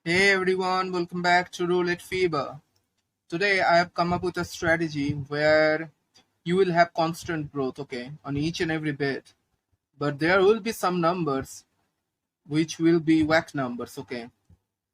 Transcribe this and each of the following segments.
Hey everyone, welcome back to Roulette Fever. Today I have come up with a strategy where you will have constant growth, okay, on each and every bit. But there will be some numbers which will be whack numbers, okay.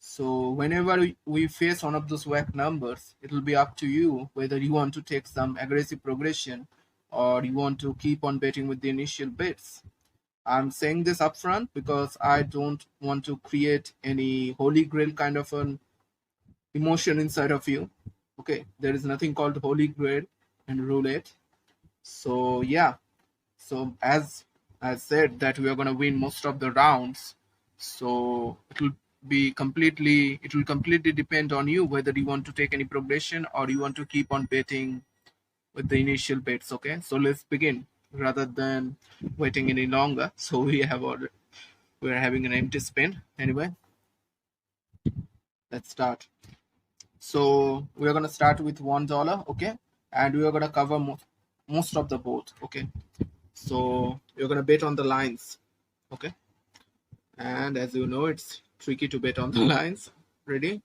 So whenever we face one of those whack numbers, it will be up to you whether you want to take some aggressive progression or you want to keep on betting with the initial bets. I'm saying this upfront because I don't want to create any holy grail kind of an emotion inside of you. Okay, there is nothing called holy grail and roulette. So yeah, so as I said that we are going to win most of the rounds, so it will completely depend on you whether you want to take any progression or you want to keep on betting with the initial bets. Okay, so let's begin rather than waiting any longer. So we're having an empty spin anyway. Let's start. So we are going to start with $1, okay, and we are going to cover most of the board, okay. So you're going to bet on the lines, okay, and as you know, it's tricky to bet on the lines. Ready?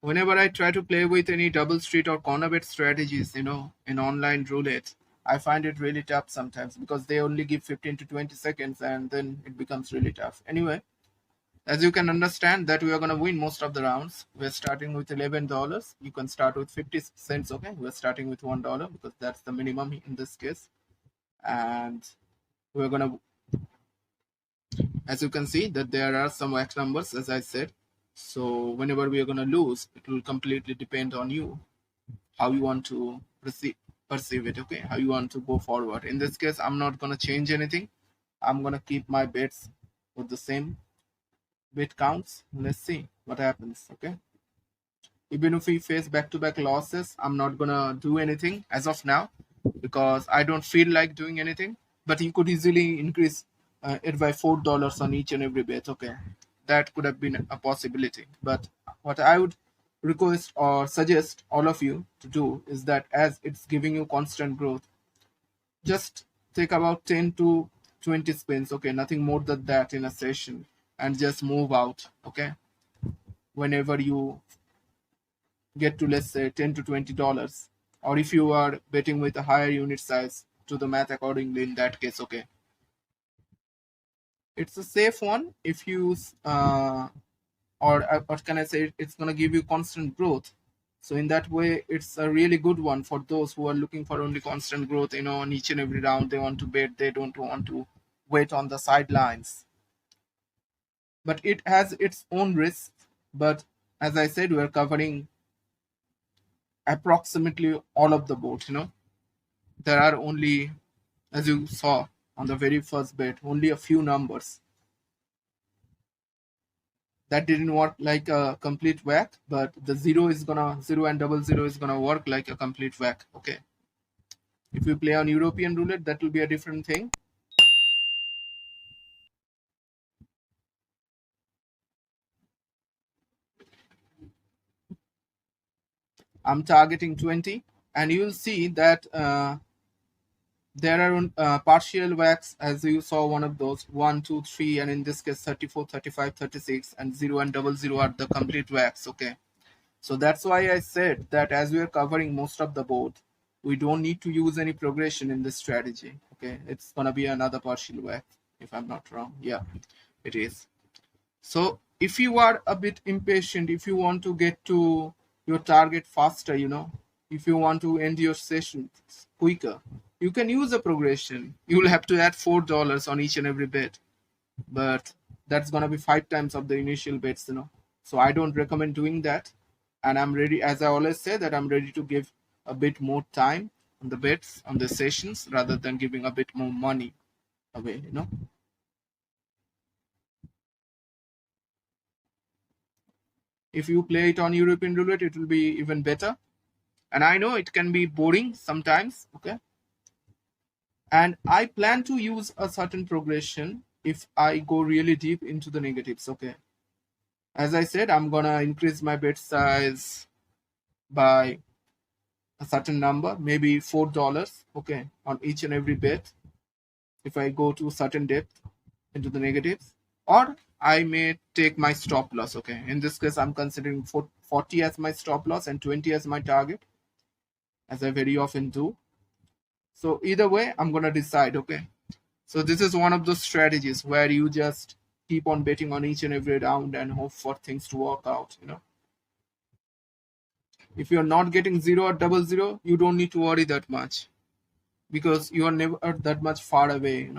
Whenever I try to play with any double street or corner bet strategies, in online roulette, I find it really tough sometimes because they only give 15 to 20 seconds and then it becomes really tough. Anyway, as you can understand that we are going to win most of the rounds. We're starting with $11. You can start with 50 cents, okay? We're starting with $1 because that's the minimum in this case. And we're going to, as you can see, that there are some X numbers, as I said. So whenever we are going to lose, it will completely depend on you, how you want to perceive it, okay? How you want to go forward. In this case, I'm not going to change anything. I'm going to keep my bets with the same bet counts. Let's see what happens, okay? Even if we face back-to-back losses, I'm not gonna do anything as of now because I don't feel like doing anything. But you could easily increase it by $4 on each and every bet. Okay, that could have been a possibility. But what I would request or suggest all of you to do is that as it's giving you constant growth, just take about 10 to 20 spins. Okay, nothing more than that in a session, and just move out. Okay, whenever you get to, let's say, 10 to $20, or if you are betting with a higher unit size, to the math accordingly in that case. Okay, it's a safe one if you or what can I say, it's going to give you constant growth. So in that way it's a really good one for those who are looking for only constant growth, on each and every round they want to bet, they don't want to wait on the sidelines. But it has its own risks. But as I said, we're covering approximately all of the board. There are only, as you saw on the very first bet, only a few numbers. That didn't work like a complete whack, but the zero and double zero is gonna work like a complete whack. Okay. If you play on European roulette, that will be a different thing. I'm targeting 20, and you'll see that there are partial whacks, as you saw one of those 1, 2, 3, and in this case 34, 35, 36, and zero and double zero are the complete whacks. Okay. So that's why I said that as we are covering most of the board, we don't need to use any progression in this strategy. Okay, it's gonna be another partial whack, if I'm not wrong. Yeah, it is. So if you are a bit impatient, if you want to get to your target faster, if you want to end your session quicker, you can use a progression. You will have to add $4 on each and every bet, but that's gonna be 5 times of the initial bets. So I don't recommend doing that. And I'm ready, as I always say, that I'm ready to give a bit more time on the bets, on the sessions, rather than giving a bit more money away. If you play it on European roulette, it will be even better. And I know it can be boring sometimes, okay? And I plan to use a certain progression if I go really deep into the negatives, okay? As I said, I'm gonna increase my bet size by a certain number, maybe $4, okay, on each and every bet if I go to certain depth. into the negatives, or I may take my stop loss. Okay, in this case, I'm considering 40 as my stop loss and 20 as my target, as I very often do. So either way, I'm gonna decide. Okay, so this is one of those strategies where you just keep on betting on each and every round and hope for things to work out. If you're not getting zero or double zero, you don't need to worry that much because you are never that much far away.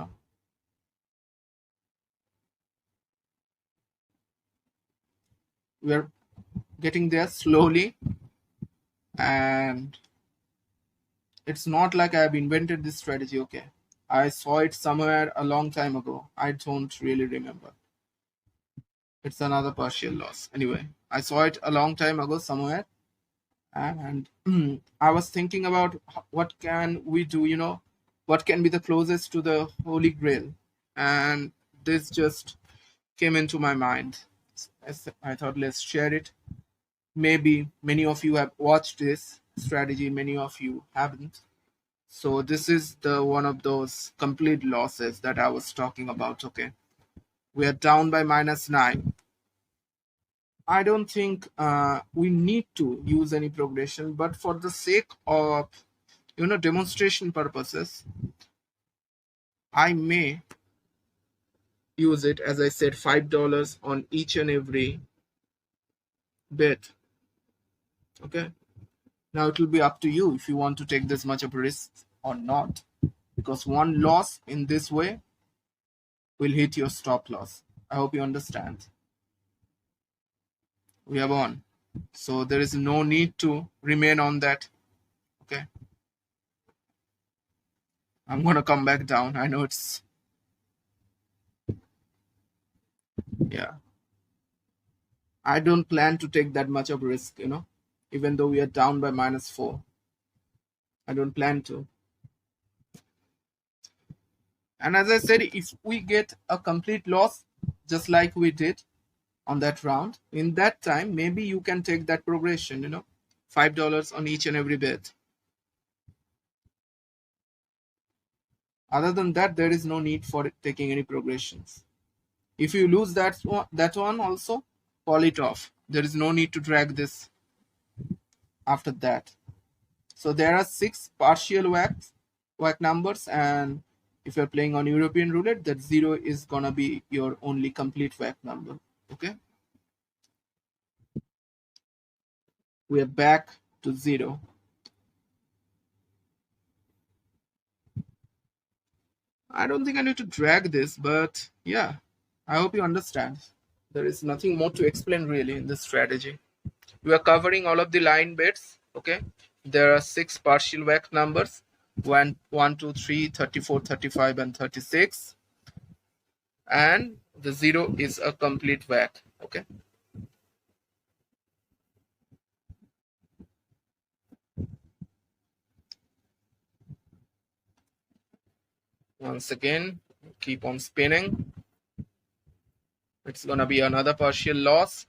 We're getting there slowly, and it's not like I've invented this strategy. Okay, I saw it somewhere a long time ago. I don't really remember. It's another partial loss. Anyway, I saw it a long time ago somewhere, and I was thinking about what can we do. What can be the closest to the Holy Grail, and this just came into my mind. I thought let's share it. Maybe many of you have watched this strategy, many of you haven't. So this is the one of those complete losses that I was talking about. Okay, we are down by -9. I don't think we need to use any progression, but for the sake of demonstration purposes, I may use it, as I said, $5 on each and every bet. Okay, now it will be up to you if you want to take this much of a risk or not, because one loss in this way will hit your stop loss. I hope you understand. We have won, so there is no need to remain on that. Okay, I'm gonna come back down. I know it's, yeah, I don't plan to take that much of risk, even though we are down by -4. I don't plan to. And as I said, if we get a complete loss, just like we did on that round, in that time, maybe you can take that progression, $5 on each and every bet. Other than that, there is no need for taking any progressions. If you lose that one also, call it off. There is no need to drag this after that. So there are 6 partial whack numbers, and if you're playing on European roulette, that 0 is gonna be your only complete whack number. Okay, we are back to 0. I don't think I need to drag this, but yeah, I hope you understand. There is nothing more to explain really in this strategy. We are covering all of the line bets. Okay, there are 6 partial whack numbers: 1, 1, 2, 3, 34, 35, and 36, and the 0 is a complete whack. Okay, once again, keep on spinning. It's gonna be another partial loss.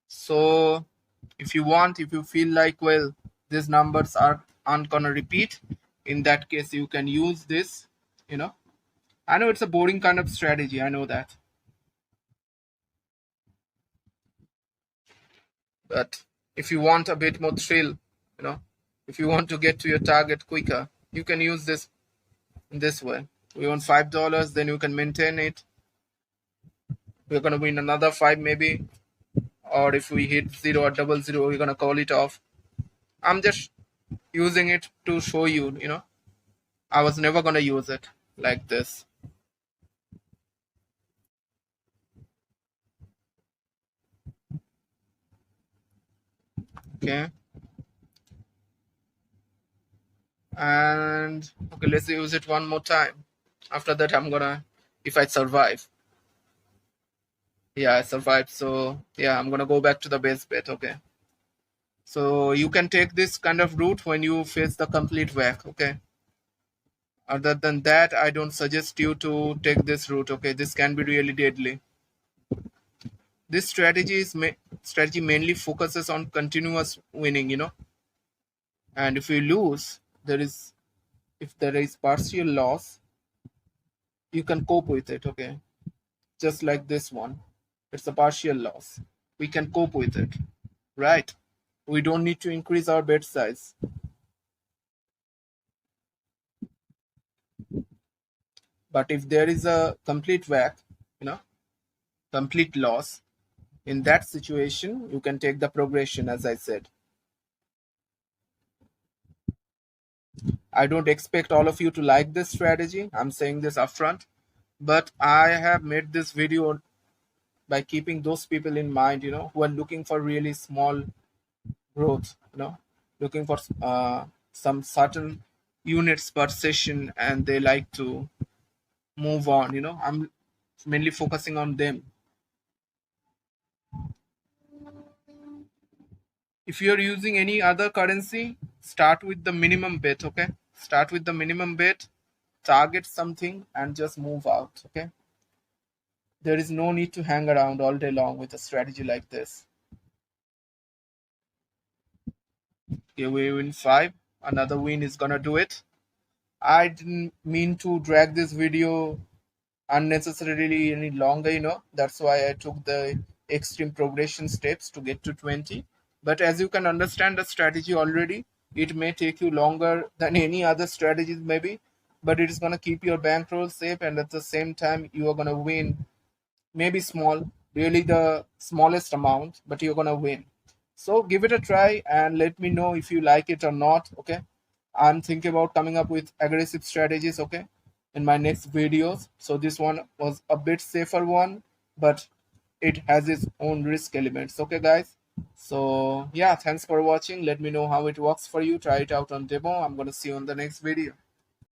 So if you feel like, well, these numbers aren't gonna repeat, in that case you can use this. I know it's a boring kind of strategy, I know that, but if you want a bit more thrill, you know if you want to get to your target quicker, you can use this in this way. We want $5, then you can maintain it. We're gonna win another 5 maybe, or if we hit 0 or double 0, we're gonna call it off. I'm just using it to show you. I was never gonna use it like this. Okay, and okay, let's use it one more time. After that, I'm gonna, if I survive. Yeah, I survived. So yeah, I'm gonna go back to the base bet. Okay. So you can take this kind of route when you face the complete whack. Okay. Other than that, I don't suggest you to take this route. Okay, this can be really deadly. This strategy mainly focuses on continuous winning. And if you lose, if there is partial loss, you can cope with it. Okay, just like this one. It's a partial loss. We can cope with it, right? We don't need to increase our bet size. But if there is a complete whack, you know, complete loss, in that situation, you can take the progression, as I said. I don't expect all of you to like this strategy. I'm saying this upfront. But I have made this video by keeping those people in mind, who are looking for really small growth, looking for some certain units per session and they like to move on. I'm mainly focusing on them. If you're using any other currency, start with the minimum bet, okay? Start with the minimum bet, target something, and just move out, okay? There is no need to hang around all day long with a strategy like this. Okay, we win 5. Another win is gonna do it. I didn't mean to drag this video unnecessarily any longer, That's why I took the extreme progression steps to get to 20. But as you can understand the strategy already, it may take you longer than any other strategies, maybe, but it is going to keep your bankroll safe, and at the same time, you are going to win. Maybe small, really the smallest amount, but you're going to win. So give it a try and let me know if you like it or not, okay? I'm thinking about coming up with aggressive strategies, okay, in my next videos. So this one was a bit safer one, but it has its own risk elements, okay, guys? So yeah, thanks for watching. Let me know how it works for you. Try it out on demo. I'm gonna see you on the next video.